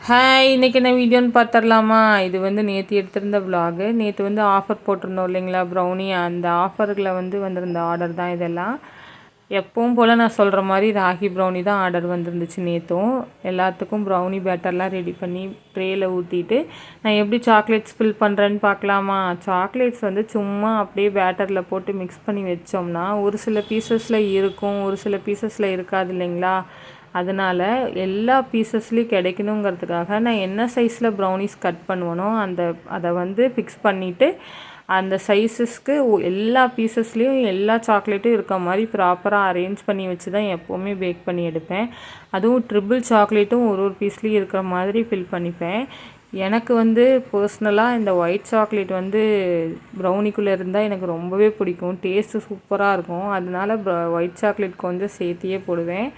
Hi இன்றைக்கி என்ன வீடியோன்னு பார்த்துடலாமா? இது வந்து நேற்று எடுத்திருந்த விலாகு. நேற்று வந்து ஆஃபர் போட்டிருந்தோம் இல்லைங்களா ப்ரௌனி, அந்த ஆஃபரில் வந்திருந்த ஆர்டர் தான் இதெல்லாம். எப்பவும் போல் நான் சொல்கிற மாதிரி ராகி ப்ரௌனி தான் ஆர்டர் வந்துருந்துச்சு நேற்றும். எல்லாத்துக்கும் ப்ரௌனி பேட்டர்லாம் ரெடி பண்ணி ட்ரேயில் ஊற்றிட்டு நான் எப்படி சாக்லேட்ஸ் ஃபில் பண்ணுறேன்னு பார்க்கலாமா? சாக்லேட்ஸ் வந்து சும்மா அப்படியே பேட்டரில் போட்டு மிக்ஸ் பண்ணி வச்சோம்னா ஒரு சில பீசஸில் இருக்கும், ஒரு சில பீசஸில் இருக்காது இல்லைங்களா? அதனால் எல்லா பீசஸ்லேயும் கிடைக்கணுங்கிறதுக்காக நான் என்ன சைஸில் ப்ரௌனிஸ் கட் பண்ணுவேனோ அதை வந்து ஃபிக்ஸ் பண்ணிவிட்டு அந்த சைஸஸ்க்கு எல்லா பீசஸ்லேயும் எல்லா சாக்லேட்டும் இருக்க மாதிரி ப்ராப்பராக அரேஞ்ச் பண்ணி வச்சு தான் எப்போவுமே பேக் பண்ணி எடுப்பேன். அதுவும் ட்ரிபிள் சாக்லேட்டும் ஒரு பீஸ்லேயும் இருக்கிற மாதிரி ஃபில் பண்ணிப்பேன். எனக்கு வந்து பர்சனலாக இந்த ஒயிட் சாக்லேட் வந்து ப்ரௌனிக்குள்ளே இருந்தால் எனக்கு ரொம்பவே பிடிக்கும். டேஸ்ட்டு சூப்பராக இருக்கும். அதனால ஒயிட் சாக்லேட் கொஞ்சம் சேர்த்தியே போடுவேன்.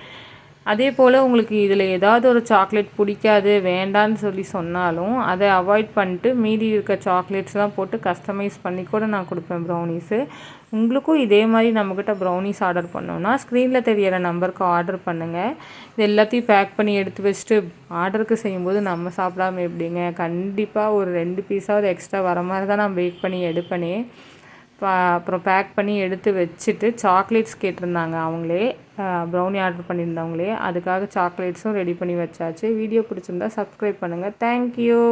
அதே போல் உங்களுக்கு இதில் ஏதாவது ஒரு சாக்லேட் பிடிக்காது வேண்டான்னு சொன்னாலும் அதை அவாய்ட் பண்ணிட்டு மீதி இருக்க சாக்லேட்ஸ்லாம் போட்டு கஸ்டமைஸ் பண்ணி கூட நான் கொடுப்பேன் ப்ரௌனிஸு. உங்களுக்கும் இதே மாதிரி நம்மக்கிட்ட ப்ரௌனிஸ் ஆர்டர் பண்ணோன்னா ஸ்க்ரீனில் தெரியற நம்பருக்கு ஆர்டர் பண்ணுங்கள். இது எல்லாத்தையும் பேக் பண்ணி எடுத்து வச்சுட்டு ஆர்டருக்கு செய்யும்போது நம்ம சாப்பிடாம எப்படிங்க? கண்டிப்பாக ஒரு 2 பீஸாவது எக்ஸ்ட்ரா வர மாதிரி தான் நான் பேக் பண்ணி எடுப்பேனே. அப்புறம் பேக் பண்ணி எடுத்து வச்சுட்டு சாக்லேட்ஸ் கேட்டிருந்தாங்க அவங்களே, ப்ரௌனி ஆர்டர் பண்ணியிருந்தவங்களே. அதுக்காக சாக்லேட்ஸும் ரெடி பண்ணி வச்சாச்சு. வீடியோ பிடிச்சிருந்தா சப்ஸ்கிரைப் பண்ணுங்கள். தேங்க்யூ.